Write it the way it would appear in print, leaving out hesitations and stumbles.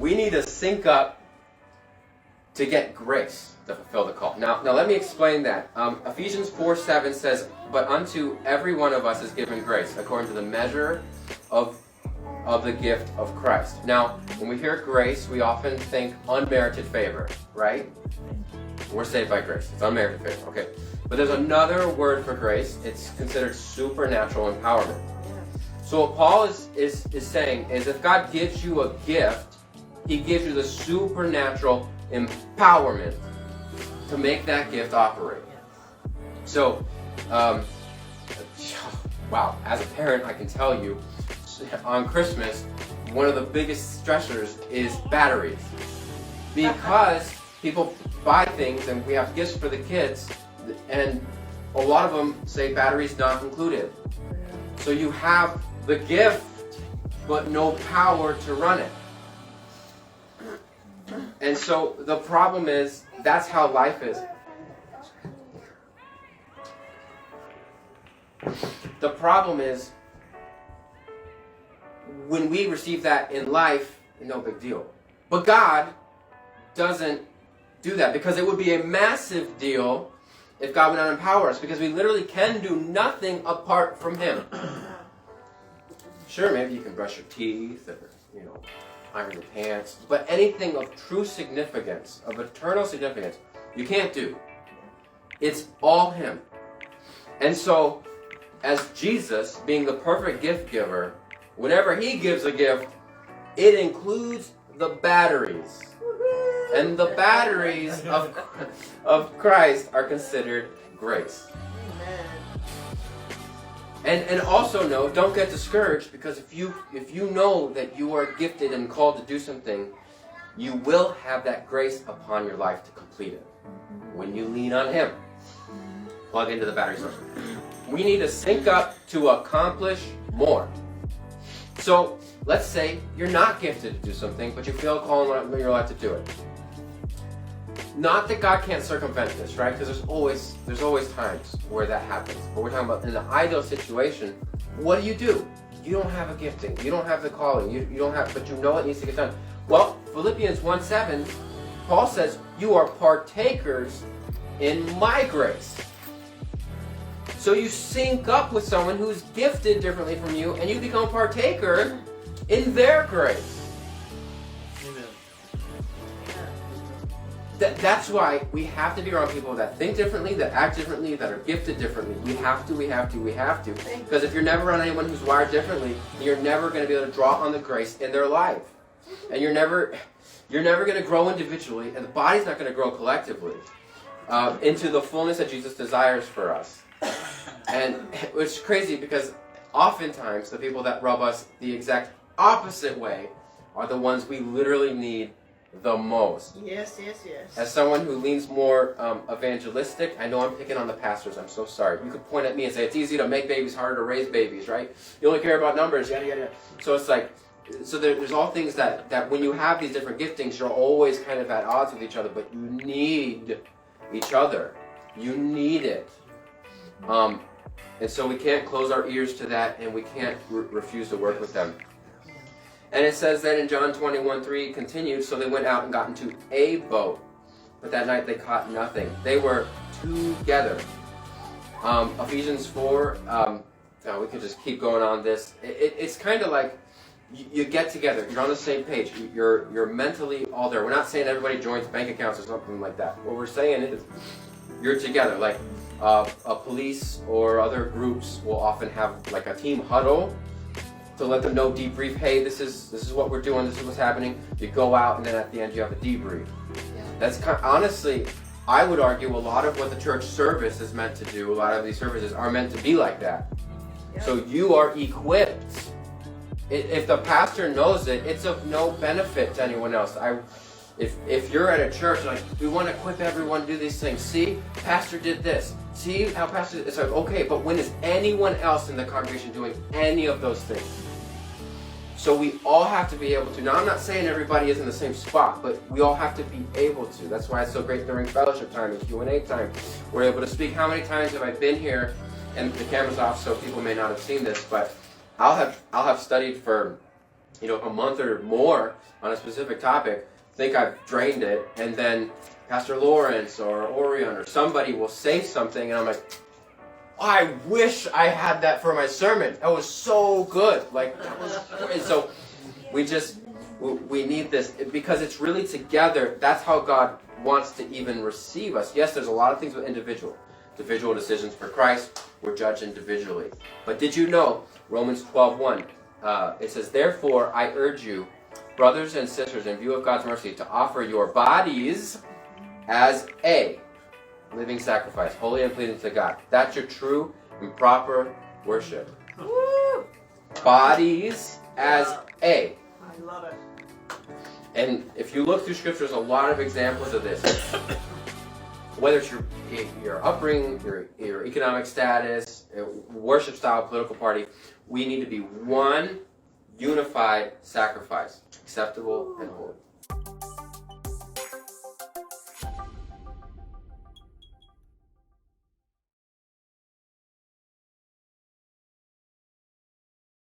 we need to sync up to get grace to fulfill the call. Now let me explain that. Ephesians 4:7 says, "But unto every one of us is given grace, according to the measure of the gift of Christ." Now, when we hear grace, we often think unmerited favor, right? We're saved by grace. It's unmerited favor, okay. But there's another word for grace. It's considered supernatural empowerment. So what Paul is saying is, if God gives you a gift, he gives you the supernatural empowerment to make that gift operate. So, wow, as a parent, I can tell you, on Christmas, one of the biggest stressors is batteries. Because people buy things and we have gifts for the kids, and a lot of them say batteries not included. So you have the gift, but no power to run it. And so the problem is, that's how life is. The problem is, when we receive that in life, no big deal. But God doesn't do that, because it would be a massive deal if God would not empower us, because we literally can do nothing apart from Him. Sure, maybe you can brush your teeth, or, iron your pants, but anything of true significance, of eternal significance, you can't do. It's all Him. And so, as Jesus, being the perfect gift giver, whenever He gives a gift, it includes the batteries. And the batteries of Christ are considered grace. And also don't get discouraged, because if you know that you are gifted and called to do something, you will have that grace upon your life to complete it when you lean on Him. Plug into the battery source. We need to sync up to accomplish more. So let's say you're not gifted to do something, but you feel a call in your life to do it. Not that God can't circumvent this, right? Because there's always times where that happens. But we're talking about in the ideal situation, what do? You don't have a gifting. You don't have the calling. You don't have, but you know it needs to get done. Well, Philippians 1:7, Paul says, "You are partakers in my grace." So you sync up with someone who's gifted differently from you, and you become a partaker in their grace. That's why we have to be around people that think differently, that act differently, that are gifted differently. We have to. Because if you're never around anyone who's wired differently, you're never going to be able to draw on the grace in their life. And you're never going to grow individually, and the body's not going to grow collectively into the fullness that Jesus desires for us. And it's crazy, because oftentimes the people that rub us the exact opposite way are the ones we literally need the most. Yes. As someone who leans more evangelistic, I know I'm picking on the pastors, I'm so sorry. You could point at me and say, it's easy to make babies, harder to raise babies, right? You only care about numbers, yada, yada. So it's like, there's all things that when you have these different giftings, you're always kind of at odds with each other, but you need each other. You need it. And so we can't close our ears to that, and we can't refuse to work with them. And it says that in John 21:3 continued, so they went out and got into a boat, but that night they caught nothing. They were together. Ephesians 4, we could just keep going on this. It's kind of like you get together, you're on the same page, you're mentally all there. We're not saying everybody joins bank accounts or something like that. What we're saying is you're together. Like a police or other groups will often have like a team huddle to let them know, debrief, hey, this is what we're doing, this is what's happening. You go out, and then at the end you have a debrief. Yeah. That's honestly, I would argue a lot of what the church service is meant to do, a lot of these services are meant to be like that. Yeah. So you are equipped. If the pastor knows it, it's of no benefit to anyone else. If you're at a church, like, we want to equip everyone to do these things. See, pastor did this. See how pastor, it's like, okay, but when is anyone else in the congregation doing any of those things? So we all have to be able to. Now, I'm not saying everybody is in the same spot, but we all have to be able to. That's why it's so great during fellowship time and Q&A time. We're able to speak. How many times have I been here, and the camera's off, so people may not have seen this, but I'll have studied for a month or more on a specific topic, think I've drained it, and then Pastor Lawrence or Orion or somebody will say something, and I'm like, I wish I had that for my sermon. That was so good. Like, that was great. So we need this because it's really together. That's how God wants to even receive us. Yes, there's a lot of things with individual decisions for Christ. We're judged individually. But did you know, Romans 12:1, it says, therefore, I urge you, brothers and sisters, in view of God's mercy, to offer your bodies as a living sacrifice, holy and pleasing to God. That's your true and proper worship. Woo! Bodies as a. I love it. And if you look through Scripture, there's a lot of examples of this. Whether it's your upbringing, your economic status, worship style, political party, we need to be one unified sacrifice, acceptable and holy.